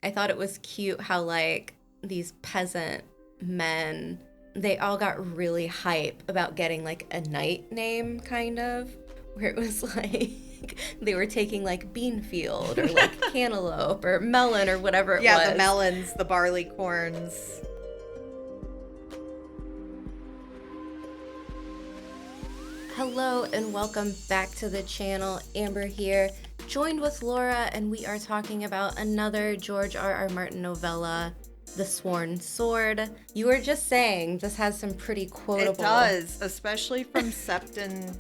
I thought it was cute how, like, these peasant men, they all got really hype about getting, like, a knight name, kind of, where it was, like, they were taking, like, beanfield or, like, cantaloupe or melon or whatever it was. Yeah, the melons, the barley corns. Hello and welcome back to the channel. Amber here, joined with Laura, and we are talking about another George R.R. Martin novella, The Sworn Sword. You were just saying this has some pretty quotable... It does, especially from Septon.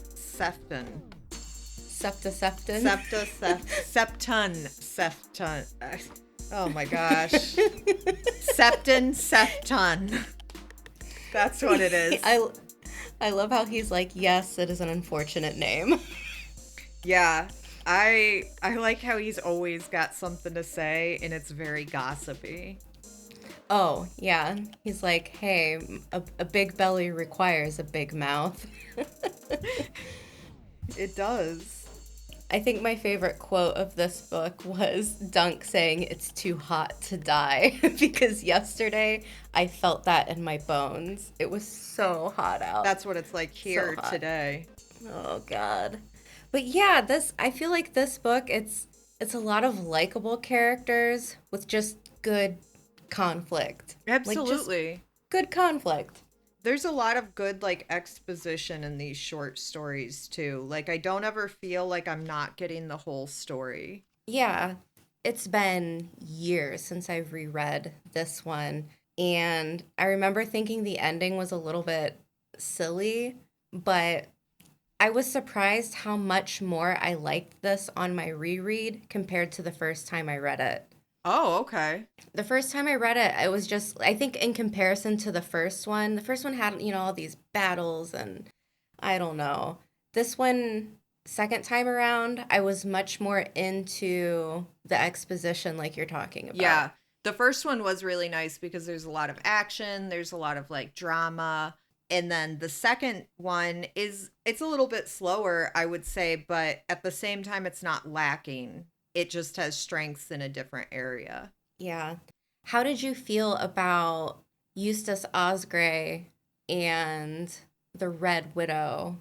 Oh my gosh. Septon. That's what it is. I love how he's like, yes, it is an unfortunate name. Yeah, I like how he's always got something to say, and it's very gossipy. Oh, yeah. He's like, hey, a big belly requires a big mouth. It does. I think my favorite quote of this book was Dunk saying it's too hot to die because yesterday I felt that in my bones. It was so hot out. That's what it's like here today. Oh God. But yeah, I feel like this book, it's a lot of likable characters with just good conflict. Absolutely. Like, good conflict. There's a lot of good, like, exposition in these short stories, too. Like, I don't ever feel like I'm not getting the whole story. Yeah. It's been years since I've reread this one. And I remember thinking the ending was a little bit silly, but I was surprised how much more I liked this on my reread compared to the first time I read it. Oh, okay. The first time I read it, it was just, I think in comparison to the first one had, all these battles and I don't know. This one, second time around, I was much more into the exposition like you're talking about. Yeah. The first one was really nice because there's a lot of action, there's a lot of, like, drama. And then the second one it's a little bit slower, I would say, but at the same time, it's not lacking. It just has strengths in a different area. Yeah. How did you feel about Eustace Osgrey and the Red Widow?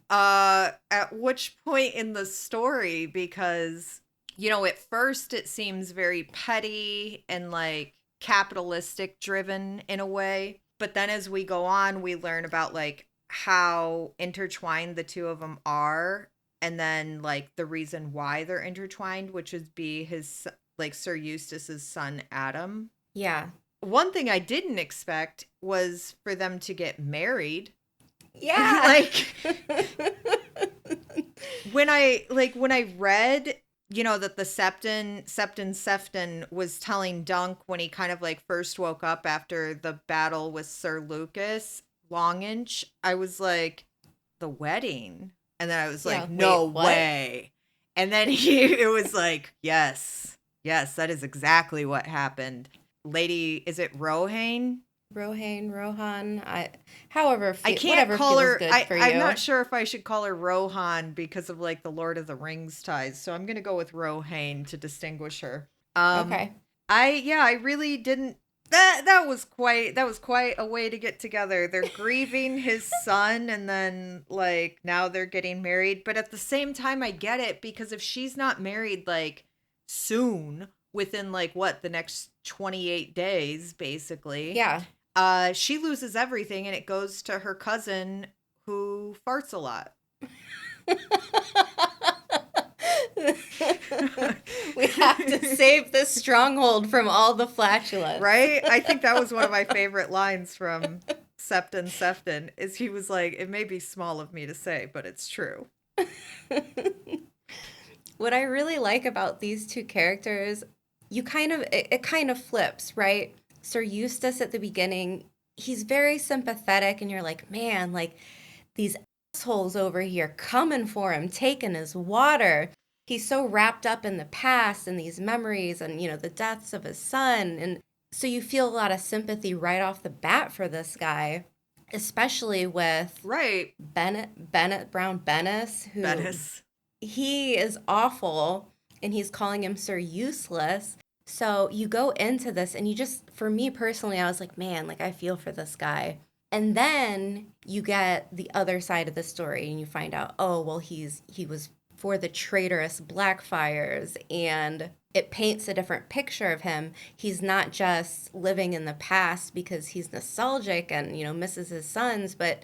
At which point in the story? Because, at first it seems very petty and, like, capitalistic driven in a way. But then as we go on, we learn about, like, how intertwined the two of them are. And then, like, the reason why they're intertwined, which would be his, like, Sir Eustace's son, Adam. Yeah. One thing I didn't expect was for them to get married. Yeah. Like, when I read, that the Septon was telling Dunk when he kind of, like, first woke up after the battle with Sir Lucas Longinch, I was like, the wedding? And then I was like, no way. And then it was like, yes, that is exactly what happened. Lady, is it Rohan? Rohan. I can't call her. I'm not sure if I should call her Rohan because of, like, the Lord of the Rings ties. So I'm gonna go with Rohan to distinguish her. Okay. I really didn't. That was quite a way to get together. They're grieving his son, and then, like, now they're getting married. But at the same time, I get it, because if she's not married, like, soon, within, like, the next 28 days, basically. Yeah. She loses everything, and it goes to her cousin who farts a lot. We have to save this stronghold from all the flatulence. Right? I think that was one of my favorite lines from Septon, is he was like, it may be small of me to say, but it's true. What I really like about these two characters, it kind of flips, right? Sir Eustace at the beginning, he's very sympathetic, and you're like, man, like, these assholes over here coming for him, taking his water. He's so wrapped up in the past and these memories and, the deaths of his son. And so you feel a lot of sympathy right off the bat for this guy, especially with Bennett Brown Bennis, who he is awful, and he's calling him Sir Useless. So you go into this and you just, for me personally, I was like, man, like I feel for this guy. And then you get the other side of the story and you find out, oh, well, he was for the traitorous Blackfires, and it paints a different picture of him. He's not just living in the past because he's nostalgic and, misses his sons, but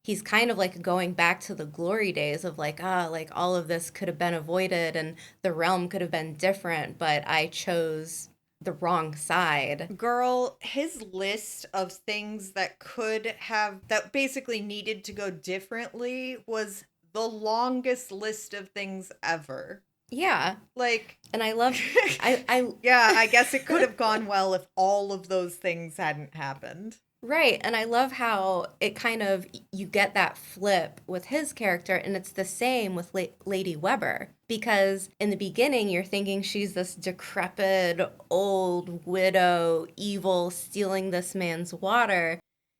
he's kind of like going back to the glory days of like, like all of this could have been avoided and the realm could have been different, but I chose the wrong side. Girl, his list of things that basically needed to go differently was the longest list of things ever. Yeah. Like, and I love, yeah, I guess it could have gone well if all of those things hadn't happened. Right. And I love how it kind of, you get that flip with his character, and it's the same with Lady Weber. Because in the beginning, you're thinking she's this decrepit, old widow, evil, stealing this man's water.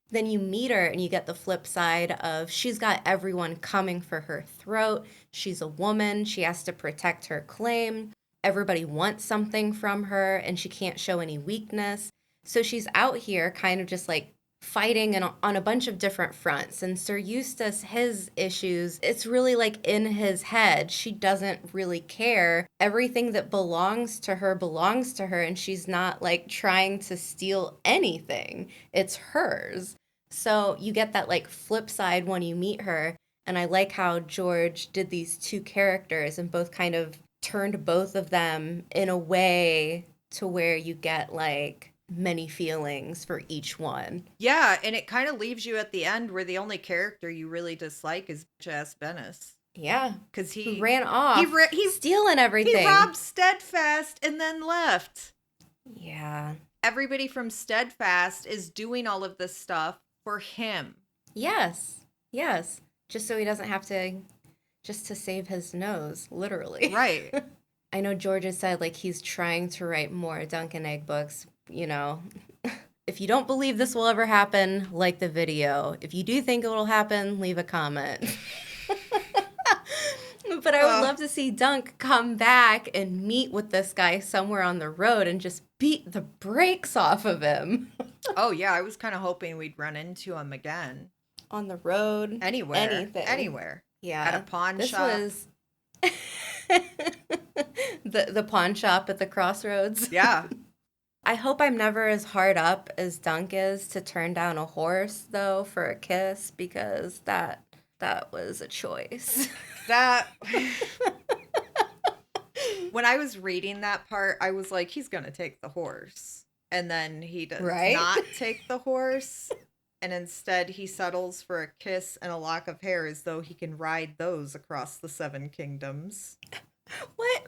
Then you meet her and you get the flip side of she's got everyone coming for her throat. She's a woman. She has to protect her claim. Everybody wants something from her and she can't show any weakness. So she's out here kind of just like fighting on a bunch of different fronts. And Sir Eustace, his issues, it's really like in his head. She doesn't really care. Everything that belongs to her, and she's not like trying to steal anything. It's hers. So you get that like flip side when you meet her. And I like how George did these two characters and both kind of turned both of them in a way to where you get like many feelings for each one. Yeah, and it kind of leaves you at the end where the only character you really dislike is Jas Bennis. Yeah, because he ran off. He's stealing everything. He robbed Steadfast and then left. Yeah. Everybody from Steadfast is doing all of this stuff for him. Yes. Just so he doesn't have to, just to save his nose, literally. Right. I know George has said like he's trying to write more Duncan Egg books. If you don't believe this will ever happen, like the video. If you do think it will happen, leave a comment. But I would love to see Dunk come back and meet with this guy somewhere on the road and just beat the brakes off of him. Oh, yeah. I was kind of hoping we'd run into him again. On the road. Anywhere. Anything. Anywhere. Yeah. At a pawn shop. This was the pawn shop at the crossroads. Yeah. I hope I'm never as hard up as Dunk is to turn down a horse, though, for a kiss, because that was a choice. When I was reading that part, I was like, he's going to take the horse. And then he does not take the horse. And instead he settles for a kiss and a lock of hair as though he can ride those across the 7 kingdoms. What?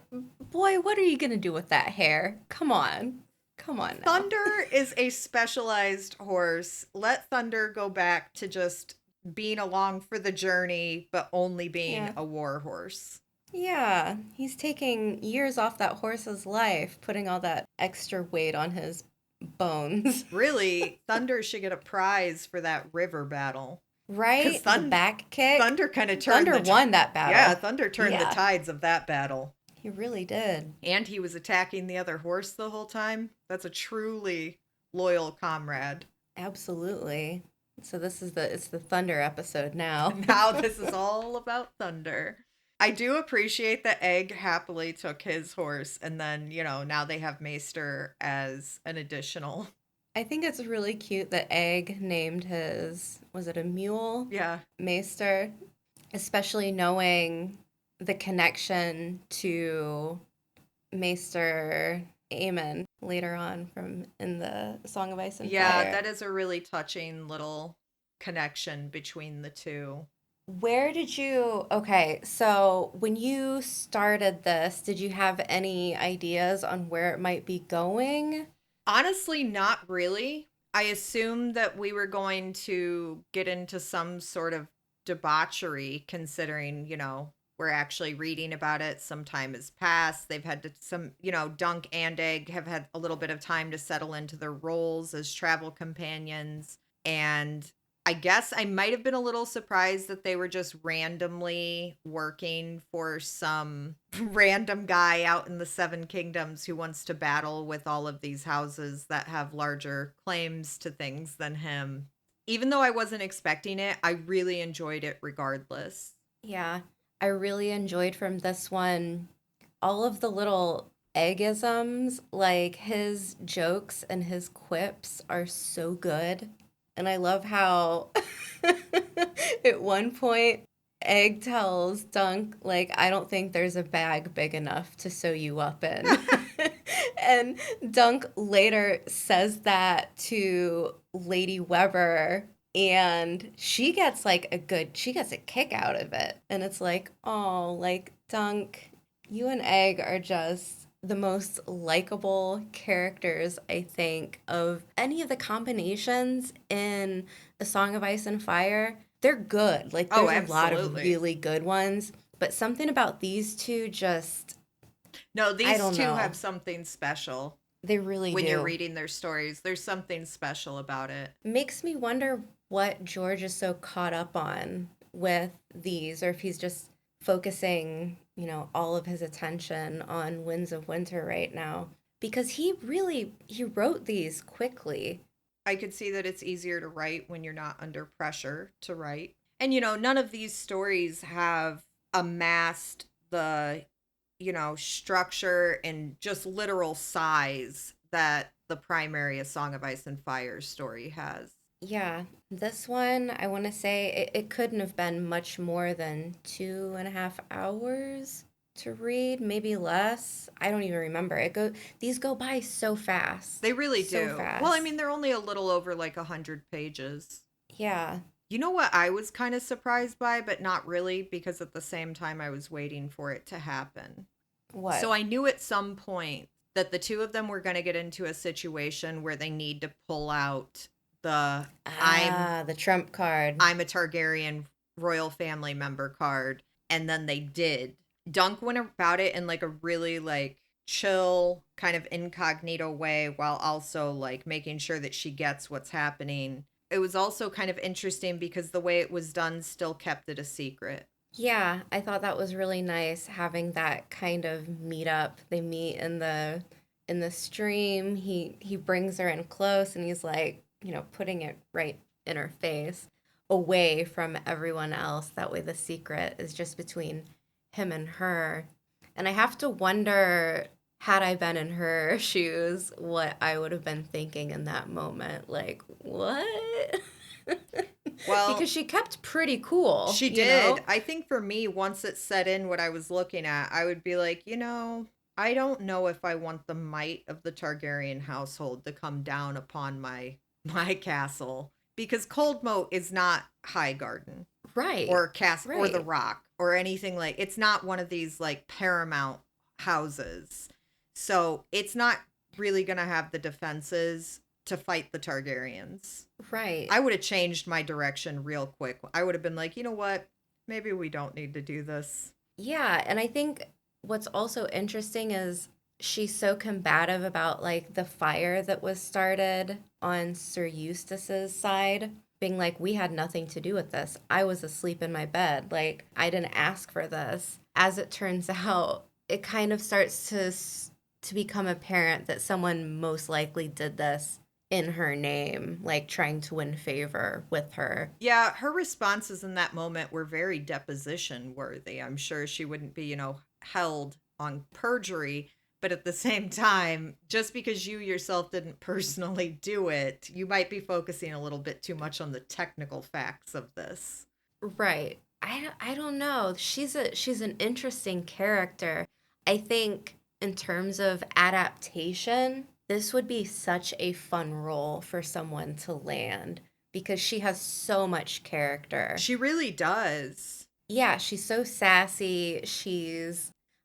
Boy, what are you going to do with that hair? Come on now. Thunder is a specialized horse. Let Thunder go back to just being along for the journey, but only being a war horse. Yeah, he's taking years off that horse's life, putting all that extra weight on his bones. Really, Thunder should get a prize for that river battle. Right? The back kick. Thunder kind of turned. Thunder won that battle. Yeah, Thunder turned the tides of that battle. He really did. And he was attacking the other horse the whole time. That's a truly loyal comrade. Absolutely. So it's the Thunder episode now. Now this is all about Thunder. I do appreciate that Egg happily took his horse, and then, now they have Maester as an additional. I think it's really cute that Egg named his, was it a mule? Yeah. Maester, especially knowing the connection to Maester Aemon later on in the Song of Ice and Fire. Yeah, that is a really touching little connection between the two. Okay, so when you started this, did you have any ideas on where it might be going? Honestly, not really. I assumed that we were going to get into some sort of debauchery, considering, we're actually reading about it. Some time has passed. They've had Dunk and Egg have had a little bit of time to settle into their roles as travel companions. And I guess I might have been a little surprised that they were just randomly working for some random guy out in the Seven Kingdoms who wants to battle with all of these houses that have larger claims to things than him. Even though I wasn't expecting it, I really enjoyed it regardless. Yeah, I really enjoyed from this one all of the little eggisms, like his jokes and his quips are so good. And I love how at one point Egg tells Dunk, like, I don't think there's a bag big enough to sew you up in. And Dunk later says that to Lady Weber, and she gets a kick out of it. And it's like, oh, like, Dunk, you and Egg are just the most likable characters, I think, of any of the combinations in A Song of Ice and Fire. They're good. Like, Oh, there's a lot of absolutely. really good ones, but something about these two just, No, I these don't two know. have something special. They really When you're do. reading their stories, there's something special about it. Makes me wonder what George is so caught up on with these, or if he's just focusing, all of his attention on Winds of Winter right now. Because he wrote these quickly. I could see that it's easier to write when you're not under pressure to write. And, none of these stories have amassed the, structure and just literal size that the primary A Song of Ice and Fire story has. Yeah, this one, I want to say it couldn't have been much more than 2.5 hours to read, maybe less. I don't even remember. These go by so fast. They really So do. Well, I fast. mean, they're only a little over like 100 pages. Yeah. You know what I was kind of surprised by, but not really, because at the same time I was waiting for it to happen. What? So I knew at some point that the two of them were going to get into a situation where they need to pull out the Ah, the trump card. I'm a Targaryen royal family member card, and then they did. Dunk went about it in like a really like chill kind of incognito way while also like making sure that she gets what's happening. It was also kind of interesting because the way it was done still kept it a secret. Yeah, I thought that was really nice having that kind of meetup. They meet in the stream. He brings her in close and he's like, putting it right in her face, away from everyone else. That way the secret is just between him and her. And I have to wonder, had I been in her shoes, what I would have been thinking in that moment. Like, what? Well, Because she kept pretty cool, she did. I think for me, once it set in what I was looking at, I would be like, I don't know if I want the might of the Targaryen household to come down upon my castle, because Cold Moat is not Highgarden Right. or or the Right. Rock or anything. Like, it's not one of these like paramount houses. So, it's not really going to have the defenses to fight the Targaryens. Right. I would have changed my direction real quick. I would have been like, you know what? Maybe we don't need to do this. Yeah, and I think what's also interesting is she's so combative about like the fire that was started on Sir Eustace's side, being like, we had nothing to do with this. I was asleep in my bed. Like, I didn't ask for this. As it turns out, it kind of starts to become apparent that someone most likely did this in her name, like trying to win favor with her. Yeah, her responses in that moment were very deposition worthy. I'm sure she wouldn't be, held on perjury, but at the same time, just because you yourself didn't personally do it, you might be focusing a little bit too much on the technical facts of this. Right. I don't know. She's an interesting character. I think in terms of adaptation, this would be such a fun role for someone to land because she has so much character. She really does. Yeah, she's so sassy.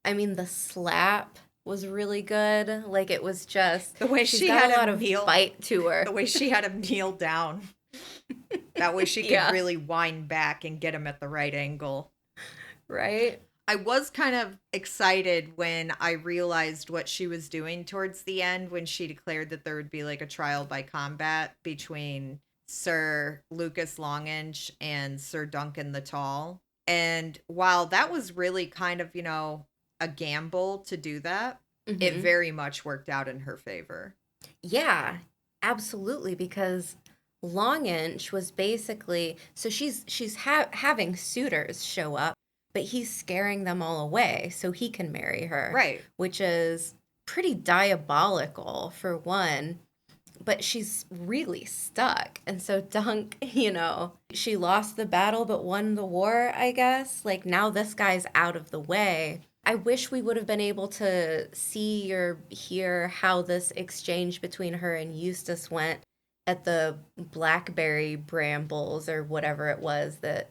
I mean, the slap was really good. Like it was just The way she's she got had a lot him of kneel, bite to her. the way she had him kneel down. That way she could Yeah, really wind back and get him at the right angle. right? I was kind of excited when I realized what she was doing towards the end when she declared that there would be like a trial by combat between Sir Lucas Longinch and Sir Duncan the Tall. And while that was really kind of, a gamble to do that, it Hmm. very much worked out in her favor. Yeah, absolutely. Because Longinch was basically so she's having suitors show up, but he's scaring them all away so he can marry her, Right. which is pretty diabolical for one. But she's really stuck. And so Dunk, she lost the battle but won the war, I guess. Like now this guy's out of the way. I wish we would have been able to see or hear how this exchange between her and Eustace went at the blackberry brambles or whatever it was that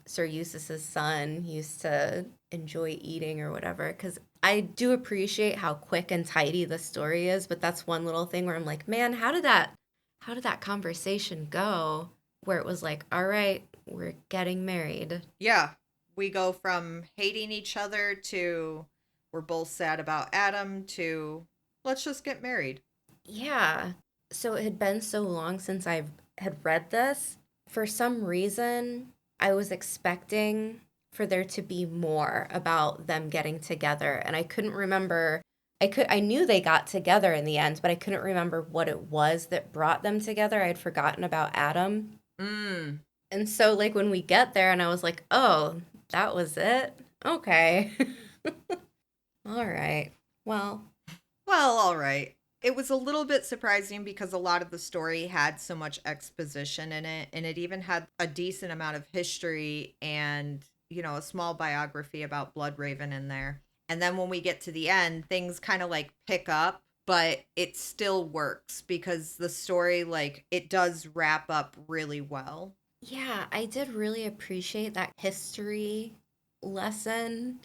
Sir Eustace's son used to enjoy eating or whatever. Because I do appreciate how quick and tidy the story is, but that's one little thing where I'm like, man, how did that conversation go? Where it was like, all right, we're getting married. Yeah. We go from hating each other to we're both sad about Adam to let's just get married. Yeah. So it had been so long since I had read this. For some reason, I was expecting for there to be more about them getting together, and I couldn't remember. I knew they got together in the end, but I couldn't remember what it was that brought them together. I had forgotten about Adam. Mm. And so like when we get there and I was like, "Oh, that was it." Okay. All right. Well, Well, all right. It was a little bit surprising because a lot of the story had so much exposition in it, and it even had a decent amount of history and, a small biography about Bloodraven in there. And then when we get to the end, things kind of like pick up, but it still works because the story, like, it does wrap up really well. yeah, I did really appreciate that history lesson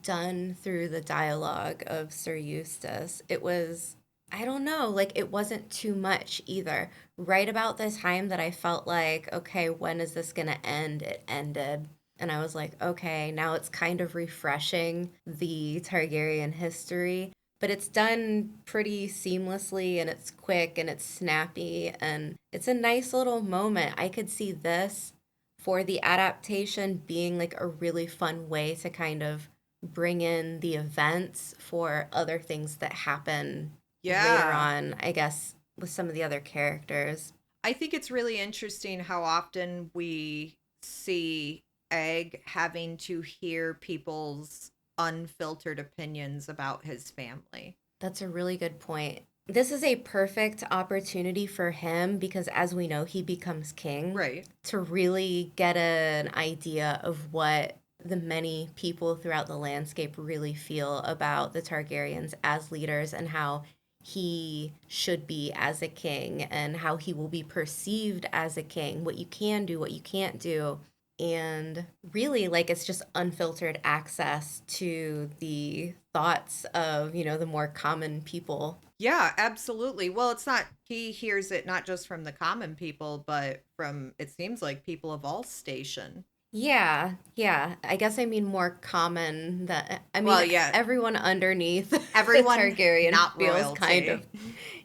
done through the dialogue of Sir Eustace. It was, I don't know, like it wasn't too much either. Right about the time that I felt like, okay, when is this going to end? It ended. And I was like, okay, now it's kind of refreshing the Targaryen history, but it's done pretty seamlessly and it's quick and it's snappy and it's a nice little moment. I could see this for the adaptation being like a really fun way to kind of bring in the events for other things that happen later Yeah. on, I guess, with some of the other characters. I think it's really interesting how often we see Egg having to hear people's unfiltered opinions about his family. That's a really good point. This is a perfect opportunity for him because, as we know, he becomes king Right. to really get an idea of what the many people throughout the landscape really feel about the Targaryens as leaders and how he should be as a king and how he will be perceived as a king, what you can do, what you can't do. And really, like, it's just unfiltered access to the thoughts of, the more common people. Yeah, absolutely. Well, it's not, he hears it not just from the common people, but from, it seems like people of all station. Yeah, yeah. I guess I mean more common that I mean Well, yeah, everyone underneath the everyone Targaryen not feels kind royalty. of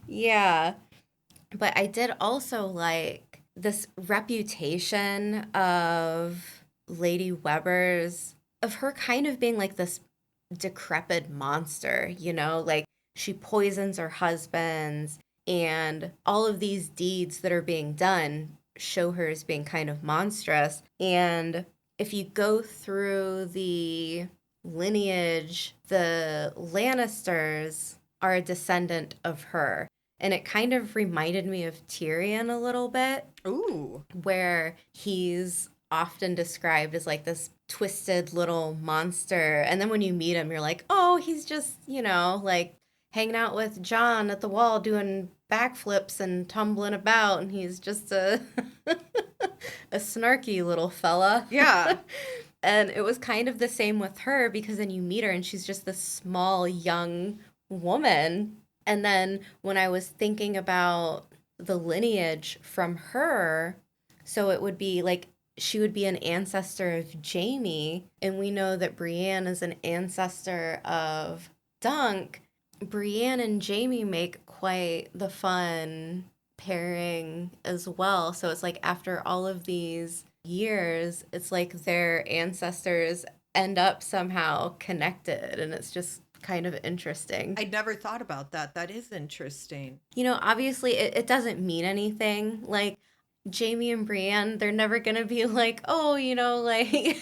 yeah. But I did also like this reputation of Lady Weber's of her kind of being like this decrepit monster, like she poisons her husbands and all of these deeds that are being done show her as being kind of monstrous. And if you go through the lineage, the Lannisters are a descendant of her. And it kind of reminded me of Tyrion a little bit, Ooh. where he's often described as like this twisted little monster. And then when you meet him, you're like, oh, he's just, like hanging out with John at the wall doing backflips and tumbling about. And he's just a, a snarky little fella. Yeah. And it was kind of the same with her because then you meet her and she's just this small, young woman. And then when I was thinking about the lineage from her, so it would be like she would be an ancestor of Jaime, and we know that Brienne is an ancestor of Dunk. Brienne and Jaime make quite the fun pairing as well. So it's like after all of these years, it's like their ancestors end up somehow connected, and it's just kind of interesting. I never thought about that. That is interesting. You know, obviously it doesn't mean anything. Like Jamie and Brienne, they're never gonna be like, oh, you know, like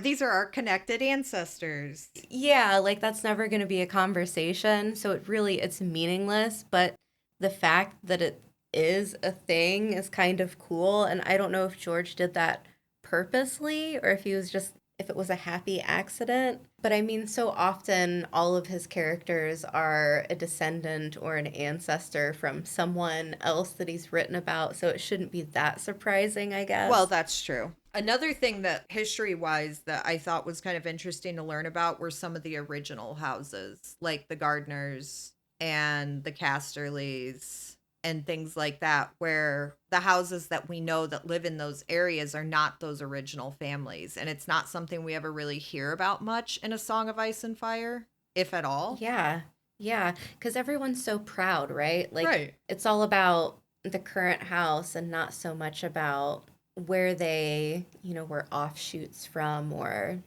These are our connected ancestors. yeah, like that's never gonna be a conversation. So it's meaningless, but the fact that it is a thing is kind of cool. And I don't know if George did that purposely or if he was just if it was a happy accident. But I mean, so often all of his characters are a descendant or an ancestor from someone else that he's written about. So it shouldn't be that surprising, I Well, guess. that's true. Another thing that history-wise that I thought was kind of interesting to learn about were some of the original houses, like the Gardners and the Casterleys and things like that, where the houses that we know that live in those areas are not those original families. And it's not something we ever really hear about much in A Song of Ice and Fire, if at all. Yeah. Yeah. Because everyone's so proud, right? Like, Right. it's all about the current house and not so much about where they, you know, were offshoots from or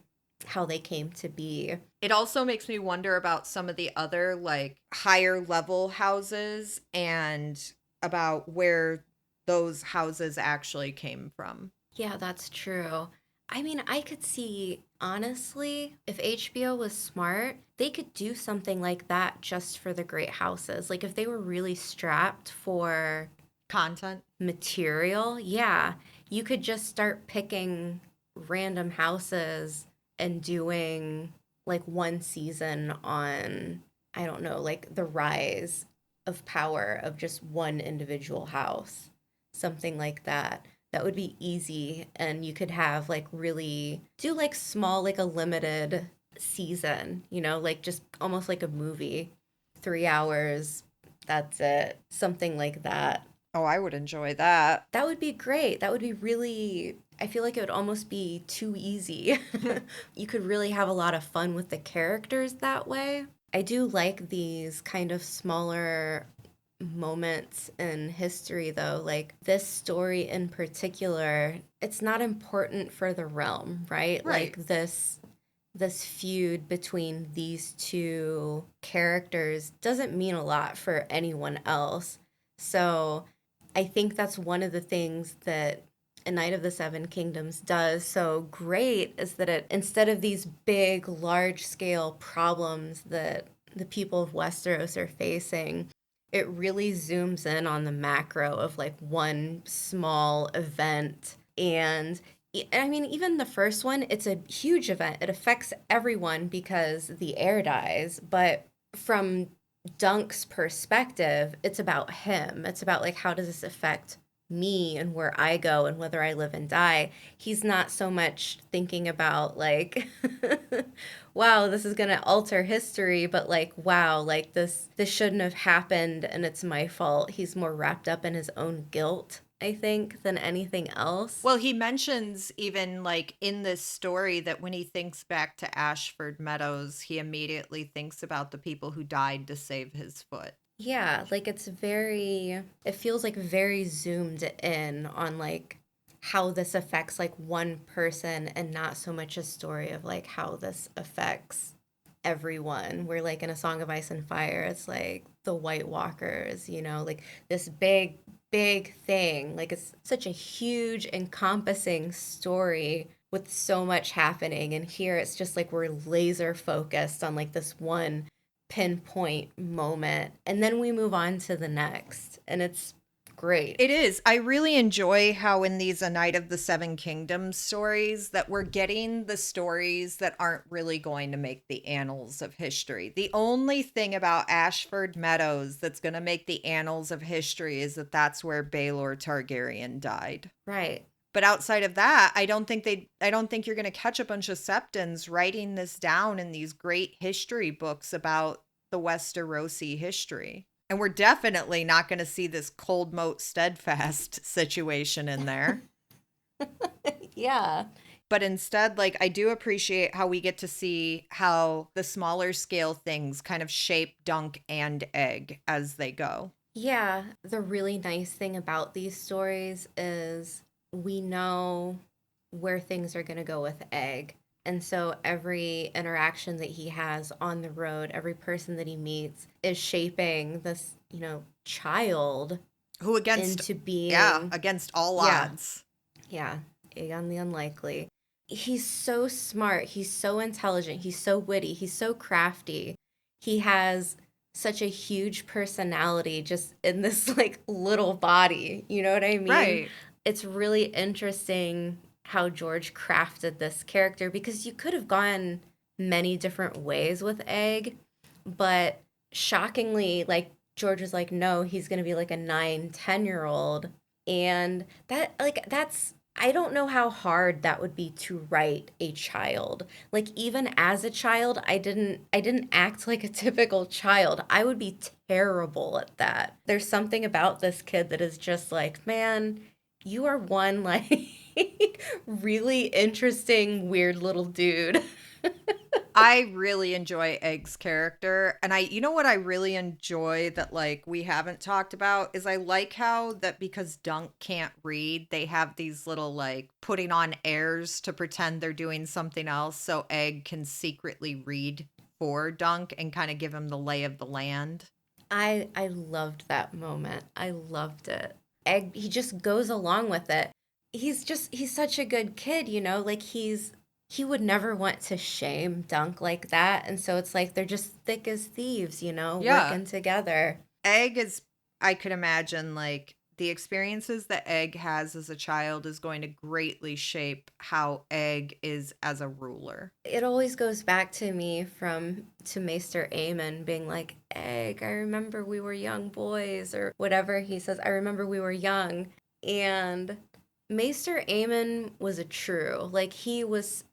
how they came to be. It also makes me wonder about some of the other like higher level houses and about where those houses actually came from. Yeah, that's true. I mean, I could see, honestly, if HBO was smart, they could do something like that just for the great houses. Like, if they were really strapped for Content. material, yeah, you could just start picking random houses and doing like one season on, I don't know, like the rise of power of just one individual house, something like that. That would be easy, and you could have like really do like small, like a limited season, you know, like just almost like a movie, 3 hours, that's it, something like that. Oh, I would enjoy that. That would be great. That would be really, I feel like it would almost be too easy. You could really have a lot of fun with the characters that way. I do like these kind of smaller moments in history, though. Like this story in particular, it's not important for the realm, right? Right. Like this feud between these two characters doesn't mean a lot for anyone else. So I think that's one of the things that A Knight of the Seven Kingdoms does so great is that it, instead of these big, large scale problems that the people of Westeros are facing, it really zooms in on the macro of like one small event. And I mean, even the first one, it's a huge event. It affects everyone because the heir dies. But from Dunk's perspective, it's about him. It's about like how does this affect me and where I go and whether I live and die. He's not so much thinking about like wow, this is going to alter history, but like wow, like this shouldn't have happened and it's my fault. He's more wrapped up in his own guilt, I think, than anything else. Well, he mentions even like in this story that when he thinks back to Ashford Meadows, he immediately thinks about the people who died to save his foot. Yeah, like it feels like very zoomed in on like how this affects like one person and not so much a story of like how this affects everyone. Where like in A Song of Ice and Fire, it's like the White Walkers, you know, like this big, big thing. Like it's such a huge, encompassing story with so much happening. And here it's just like we're laser focused on like this one pinpoint moment and then we move on to the next and it's great. It is. I really enjoy how in these A Knight of the Seven Kingdoms stories that we're getting the stories that aren't really going to make the annals of history. The only thing about Ashford Meadows that's going to make the annals of history is that that's where Baelor Targaryen died. Right. But outside of that, I don't think you're going to catch a bunch of Septons writing this down in these great history books about the Westerosi history. And we're definitely not going to see this cold moat steadfast situation in there. Yeah. But instead, like, I do appreciate how we get to see how the smaller scale things kind of shape Dunk and Egg as they go. Yeah, the really nice thing about these stories is we know where things are going to go with Egg. And so every interaction that he has on the road, every person that he meets is shaping this, child Who against, into yeah, being, against all yeah, odds. yeah, Aegon the Unlikely. He's so smart. He's so intelligent. He's so witty. He's so crafty. He has such a huge personality just in this like little body. You know what I mean? Right. It's really interesting how George crafted this character because you could have gone many different ways with Egg, but shockingly, like George was like, no, he's going to be like a 9, 10 year old. And that's, I don't know how hard that would be to write a child. Like even as a child, I didn't act like a typical child. I would be terrible at that. There's something about this kid that is just like, man, you are one like really interesting weird little dude. I really enjoy Egg's character. And you know what I really enjoy that, like, we haven't talked about is I like how that because Dunk can't read, they have these little, like, putting on airs to pretend they're doing something else so Egg can secretly read for Dunk and kind of give him the lay of the land. I loved that moment. I loved it. Egg, he just goes along with it. He's such a good kid, like he would never want to shame Dunk like that. And so it's like they're just thick as thieves, Yeah. working together. Egg is, I could imagine, like, the experiences that Egg has as a child is going to greatly shape how Egg is as a ruler. It always goes back to me to Maester Aemon being like, Egg, I remember we were young boys, or whatever he says. I remember we were young. And Maester Aemon was a true. Like he was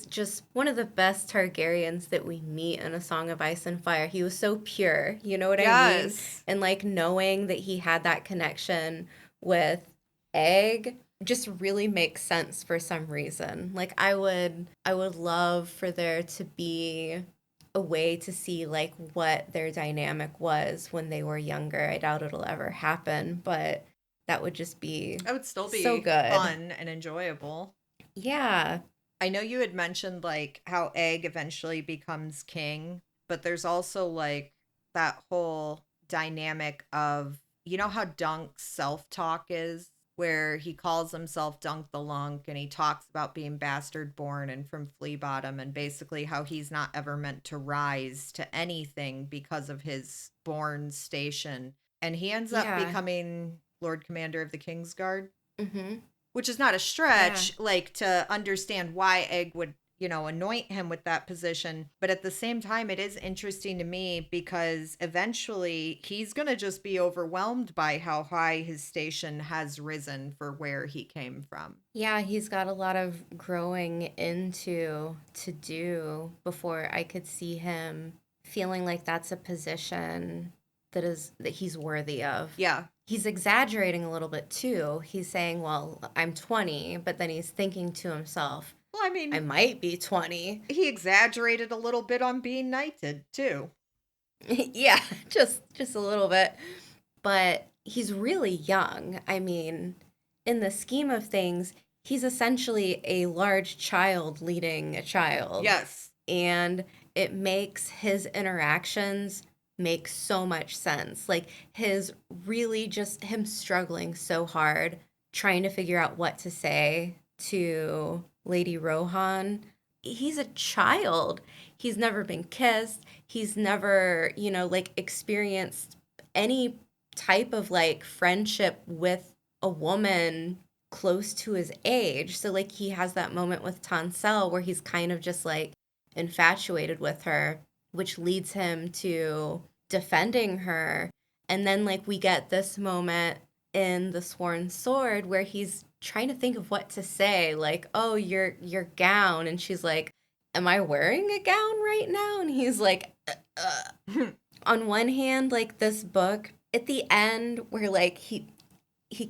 just one of the best Targaryens that we meet in A Song of Ice and Fire. He was so pure, you know what I mean? Yes. And like knowing that he had that connection with Egg just really makes sense for some reason. Like I would love for there to be a way to see like what their dynamic was when they were younger. I doubt it'll ever happen, but that would just be That would still so be good. fun and enjoyable. Yeah. I know you had mentioned like how Egg eventually becomes king, but there's also like that whole dynamic of, you know how Dunk's self-talk is, where he calls himself Dunk the Lunk and he talks about being bastard born and from Flea Bottom and basically how he's not ever meant to rise to anything because of his born station. And he ends up Yeah. becoming Lord Commander of the Kingsguard, Mhm. which is not a Yeah. stretch, like to understand why Egg would, anoint him with that position. But at the same time, it is interesting to me because eventually he's going to just be overwhelmed by how high his station has risen for where he came from. Yeah, he's got a lot of growing into to do before I could see him feeling like that's a position that he's worthy of. Yeah. He's exaggerating a little bit too. He's saying, "Well, I'm 20," but then he's thinking to himself, Well, I "I mean, might be 20." he exaggerated a little bit on being knighted, too. Yeah, just a little bit. But he's really young. I mean, in the scheme of things, he's essentially a large child leading a child. Yes. And it makes his interactions make so much sense. Like his really just him struggling so hard trying to figure out what to say to Lady Rohan. He's a child. He's never been kissed. He's never, like experienced any type of like friendship with a woman close to his age. So like he has that moment with Tansel where he's kind of just like infatuated with her, which leads him to defending her. And then like we get this moment in The Sworn Sword where he's trying to think of what to say, like, "Oh, your gown." And she's like, "Am I wearing a gown right now?" And he's like, on one hand, like this book at the end where like he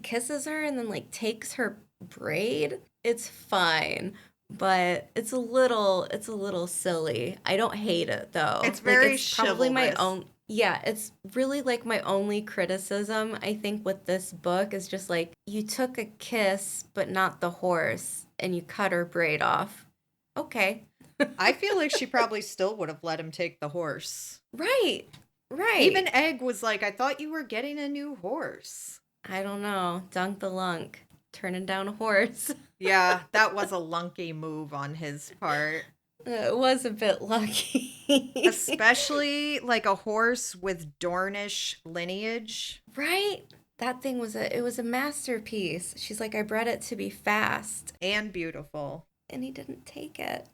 kisses her and then like takes her braid, it's fine, but it's a little silly. I don't hate it though. It's Like very it's probably my chivalrous. own Yeah, it's really like my only criticism, I think, with this book is just like you took a kiss, but not the horse, and you cut her braid off. Okay. I feel like she probably still would have let him take the horse. Right. Even Right. Egg was like, I thought you were getting a new horse. I don't know. Dunk the lunk. Turning down a horse. Yeah, that was a lunky move on his part. It was a bit lucky. Especially like a horse with Dornish lineage. Right? That thing was a masterpiece. She's like, I bred it to be fast. And beautiful. And he didn't take it.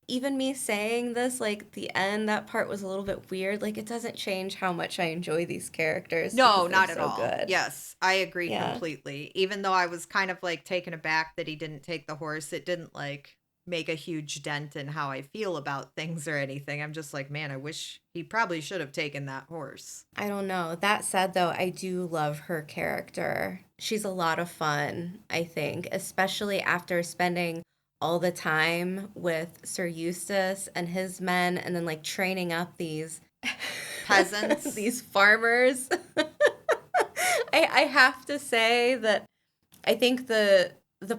Even me saying this, like the end, that part was a little bit weird. Like it doesn't change how much I enjoy these characters because No, they're not at so all. good. Yes, I agree Yeah. completely. Even though I was kind of like taken aback that he didn't take the horse, it didn't like make a huge dent in how I feel about things or anything. I'm just like, man, I wish he probably should have taken that horse. I don't know. That said, though, I do love her character. She's a lot of fun, I think, especially after spending all the time with Sir Eustace and his men and then like training up these Peasants. these farmers. I have to say that I think the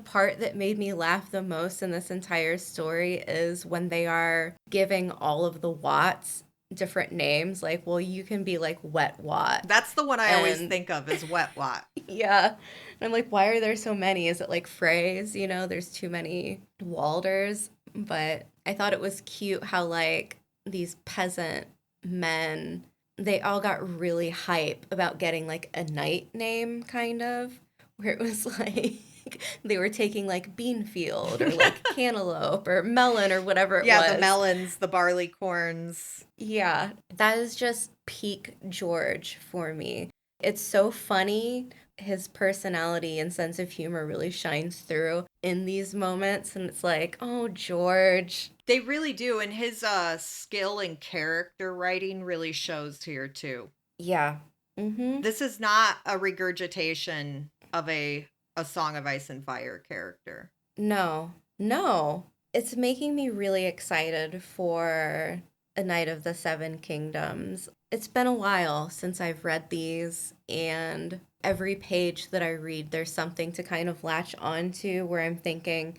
part that made me laugh the most in this entire story is when they are giving all of the Watts different names. Like, well, you can be like Wet Watt. That's the one I always And think of as Wet Wat. yeah. And I'm like, why are there so many? Is it like phrase? You know, there's too many Walders. But I thought it was cute how like these peasant men, they all got really hype about getting like a knight name, kind of, where it was like they were taking like Beanfield or like Cantaloupe or Melon or whatever it Yeah, the was. melons, the barley corns. Yeah, that is just peak George for me. It's so funny. His personality and sense of humor really shines through in these moments. And it's like, oh, George. They really do. And his skill and character writing really shows here too. Yeah. Mm-hmm. This is not a regurgitation of a Song of Ice and Fire character. No, no. It's making me really excited for A Knight of the Seven Kingdoms. It's been a while since I've read these, and every page that I read, there's something to kind of latch onto where I'm thinking,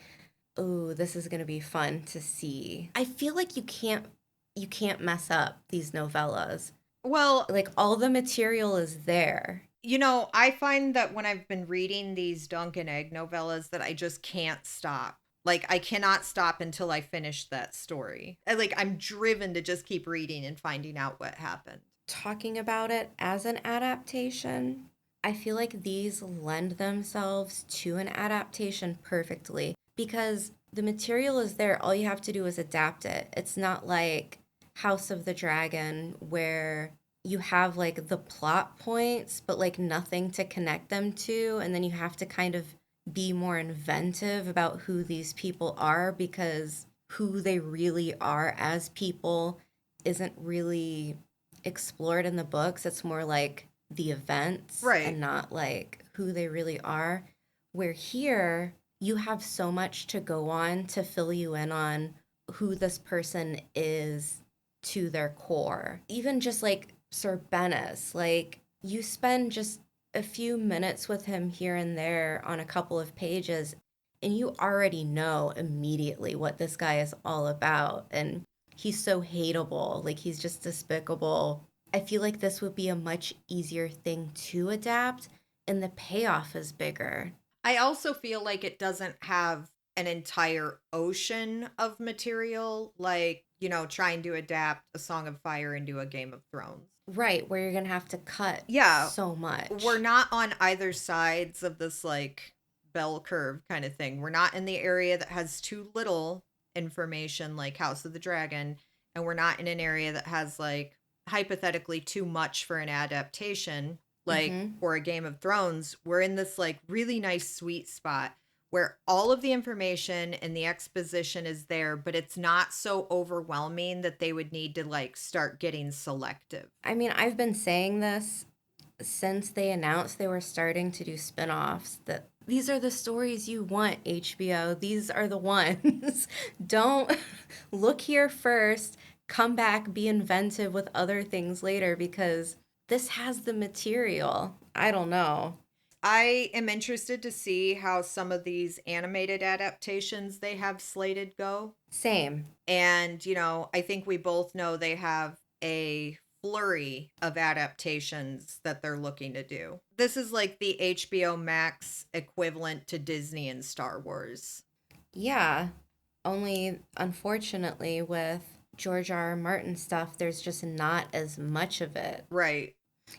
oh, this is going to be fun to see. I feel like you can't mess up these novellas. Well, Like all the material is there. you know, I find that when I've been reading these Duncan Egg novellas that I just can't stop. Like I cannot stop until I finish that story. I'm driven to just keep reading and finding out what happened. Talking about it as an adaptation, I feel like these lend themselves to an adaptation perfectly because the material is there. All you have to do is adapt it. It's not like House of the Dragon where you have like the plot points, but like nothing to connect them to. And then you have to kind of be more inventive about who these people are because who they really are as people isn't really explored in the books. It's more like the events Right. and not like who they really are. Where here, you have so much to go on to fill you in on who this person is to their core. Even just like Sir Bennis, like you spend just a few minutes with him here and there on a couple of pages, and you already know immediately what this guy is all about. And he's so hateable, like he's just despicable. I feel like this would be a much easier thing to adapt, and the payoff is bigger. I also feel like it doesn't have an entire ocean of material, like, you know, trying to adapt A Song of Fire into a Game of Thrones. Right, where you're gonna have to cut Yeah, so much. we're not on either sides of this like bell curve kind of thing. We're not in the area that has too little information like House of the Dragon, and we're not in an area that has like hypothetically too much for an adaptation like Mm-hmm. for a Game of Thrones. We're in this like really nice sweet spot where all of the information and the exposition is there, but it's not so overwhelming that they would need to like start getting selective. I mean, I've been saying this since they announced they were starting to do spin-offs that these are the stories you want, HBO. These are the ones. Don't look here first come back, be inventive with other things later because this has the material. I don't know. I am interested to see how some of these animated adaptations they have slated go. Same. And, I think we both know they have a flurry of adaptations that they're looking to do. This is like the HBO Max equivalent to Disney and Star Wars. Yeah. Only unfortunately with George R. R. Martin stuff, there's just not as much of it. Right.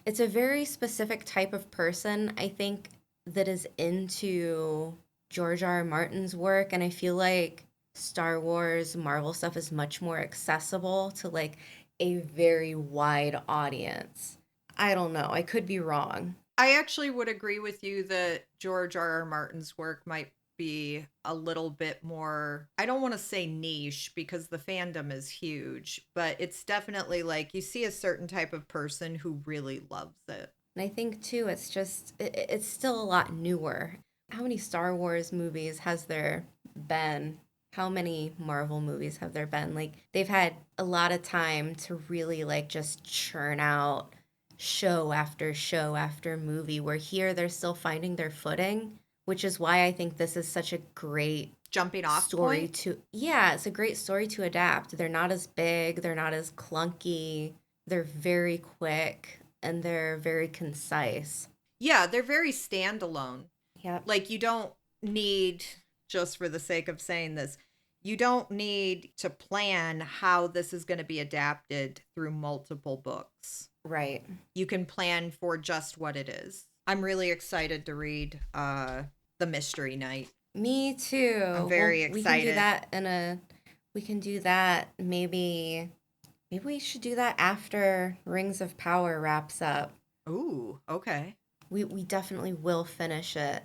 It's a very specific type of person, I think, that is into George R. R. Martin's work. And I feel like Star Wars, Marvel stuff is much more accessible to like a very wide audience. I don't know. I could be wrong. I actually would agree with you that George R. R. Martin's work might be a little bit more, I don't want to say niche because the fandom is huge, but it's definitely like you see a certain type of person who really loves it. And I think too, it's still a lot newer. How many Star Wars movies has there been? How many Marvel movies have there been? Like they've had a lot of time to really like just churn out show after movie, where here they're still finding their footing, which is why I think this is such a great Jumping off story point? to, yeah, it's a great story to adapt. They're not as big, they're not as clunky, they're very quick, and they're very concise. Yeah, they're very standalone. Yep. Like you don't need, just for the sake of saying this, you don't need to plan how this is going to be adapted through multiple books. Right. You can plan for just what it is. I'm really excited to read The Mystery Knight. Me too. I'm very We can do excited. that we can do that maybe we should do that after Rings of Power wraps up. Ooh, okay. We definitely will finish it.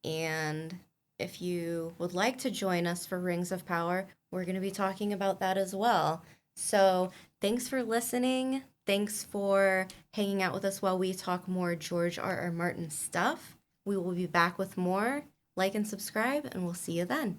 And if you would like to join us for Rings of Power, we're going to be talking about that as well. So, thanks for listening. Thanks for hanging out with us while we talk more George R. R. Martin stuff. We will be back with more. Like and subscribe, and we'll see you then.